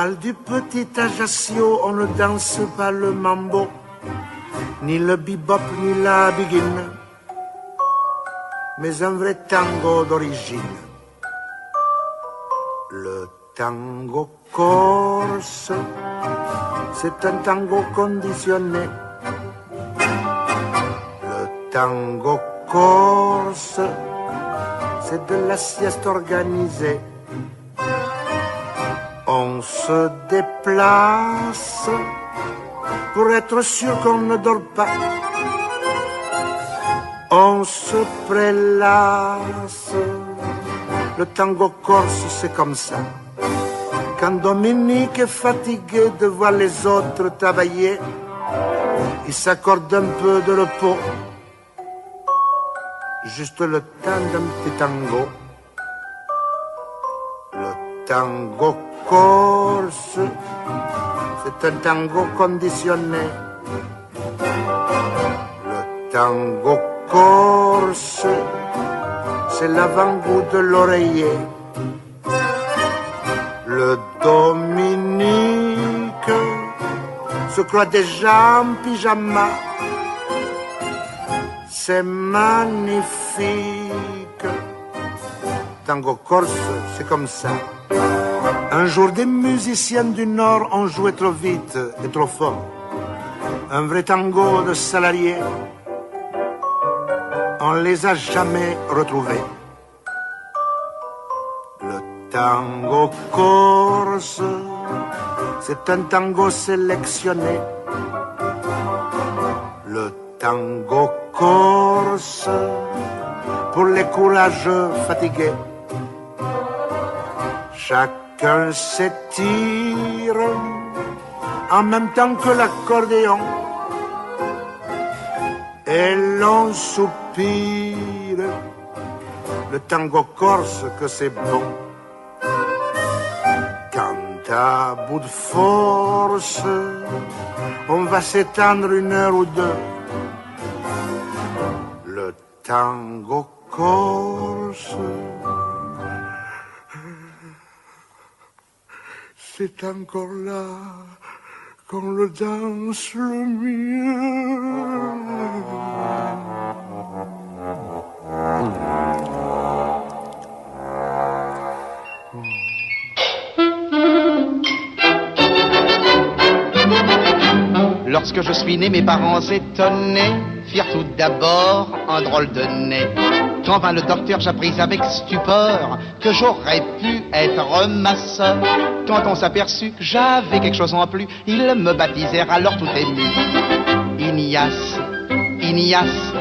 bal du petit Ajaccio, on ne danse pas le mambo, ni le bebop, ni la biguine, mais un vrai tango d'origine. Le tango corse, c'est un tango conditionné. Le tango corse, c'est de la sieste organisée. On se déplace pour être sûr qu'on ne dort pas. On se prélasse. Le tango corse, c'est comme ça. Quand Dominique est fatigué de voir les autres travailler, il s'accorde un peu de repos, juste le temps d'un petit tango. Le tango corse, c'est un tango conditionné. Le tango corse, c'est l'avant-goût de l'oreiller. Le Dominique se croit déjà en pyjama. C'est magnifique. Tango corse, c'est comme ça. Un jour, des musiciens du Nord ont joué trop vite et trop fort. Un vrai tango de salariés. On les a jamais retrouvés. Le tango corse, c'est un tango sélectionné. Le tango corse, pour les courageux fatigués. Chacun s'étire en même temps que l'accordéon. Et l'on soupire. Le tango corse, que c'est bon. Quand à bout de force, on va s'étendre 1 heure ou 2. Le tango corse, c'est encore là qu'on le danse le mieux. Lorsque je suis né, mes parents étonnés firent tout d'abord un drôle de nez. Quand vint le docteur, j'appris avec stupeur que j'aurais pu être ma sœur. Quand on s'aperçut que j'avais quelque chose en plus, ils me baptisèrent alors tout ému. Ignace, Ignace,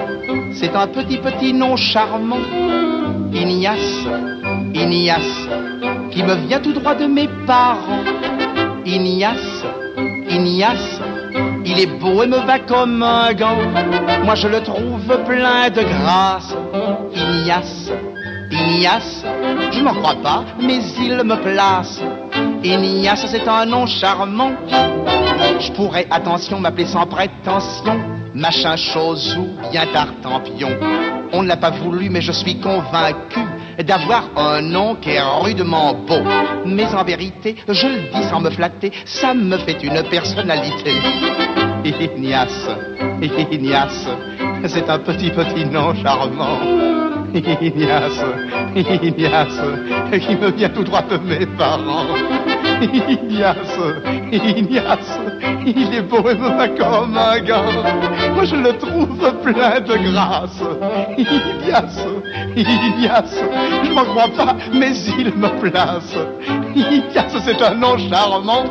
c'est un petit nom charmant. Ignace, Ignace, qui me vient tout droit de mes parents. Ignace, Ignace, il est beau et me va comme un gant. Moi je le trouve plein de grâce. Ignace, Ignace, je n'en crois pas, mais il me place. Ignace, c'est un nom charmant. Je pourrais, attention, m'appeler sans prétention machin chose ou bien tartempion. On ne l'a pas voulu, mais je suis convaincu d'avoir un nom qui est rudement beau. Mais en vérité, je le dis sans me flatter, ça me fait une personnalité. Ignace, Ignace, c'est un petit nom charmant. Ignace, Ignace, qui me vient tout droit de mes parents. Ignace, Ignace, il est beau et me va comme un gant. Moi je le trouve plein de grâce. Ignace, Ignace, je m'en crois pas, mais il me place. Ignace, c'est un nom charmant.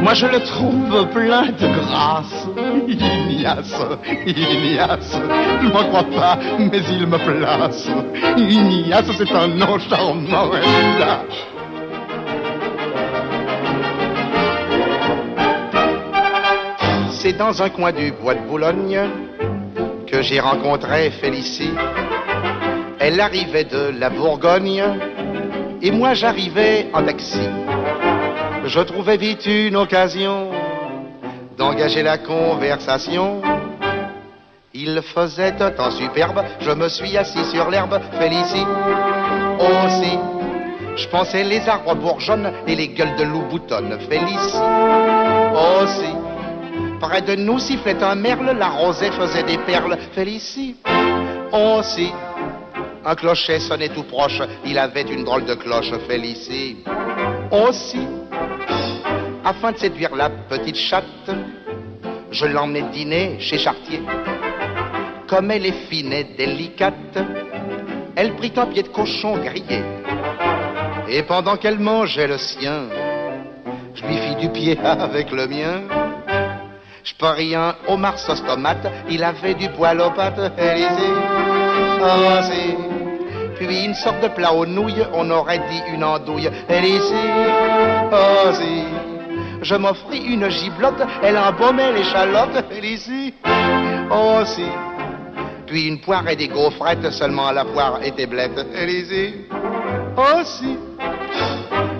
Moi je le trouve plein de grâce. Ignace, Ignace, je m'en crois pas, mais il me place. Ignace, c'est un nom charmant. C'est dans un coin du bois de Boulogne que j'ai rencontré Félicie. Elle arrivait de la Bourgogne et moi j'arrivais en taxi. Je trouvais vite une occasion d'engager la conversation. Il faisait un temps superbe, je me suis assis sur l'herbe, Félicie aussi. Je pensais les arbres bourgeonnent et les gueules de loup boutonnent, Félicie aussi. Près de nous sifflait un merle, la rosée faisait des perles, Félicie aussi. Un clocher sonnait tout proche, il avait une drôle de cloche, Félicie aussi. Afin de séduire la petite chatte, je l'emmenais dîner chez Chartier. Comme elle est fine et délicate, elle prit un pied de cochon grillé. Et pendant qu'elle mangeait le sien, je lui fis du pied avec le mien. Je parie un homard sauce tomate, il avait du poil aux pattes, Élysée. Oh si. Puis une sorte de plat aux nouilles, on aurait dit une andouille, Élysée. Oh si. Je m'offris une giblotte, elle embaumait l'échalote, Élysée. Oh si. Puis une poire et des gaufrettes, seulement la poire était blette, Élysée. Oh si.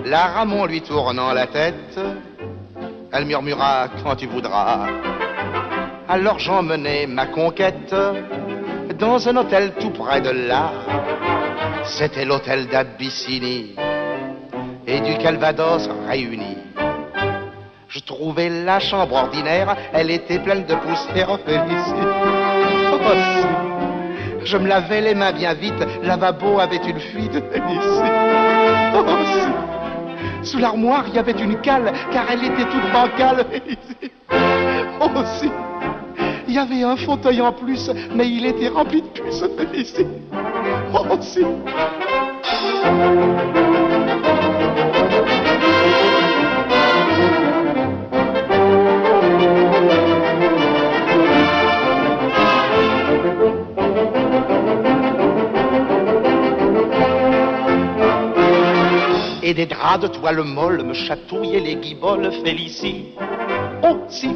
La Ramon lui tournant la tête, elle murmura quand tu voudras. Alors j'emmenai ma conquête dans un hôtel tout près de là. C'était l'hôtel d'Abyssinie et du Calvados réunis. Je trouvais la chambre ordinaire, elle était pleine de poussière, Félicie. Oh si. Je me lavais les mains bien vite, le lavabo avait une fuite, Félicie. Oh si. Sous l'armoire, il y avait une cale, car elle était toute bancale. Oh si. Il y avait un fauteuil en plus, mais il était rempli de puces, Félicie. Oh si. Et des draps de toile molle me chatouillaient les guiboles, Félicie. Oh si.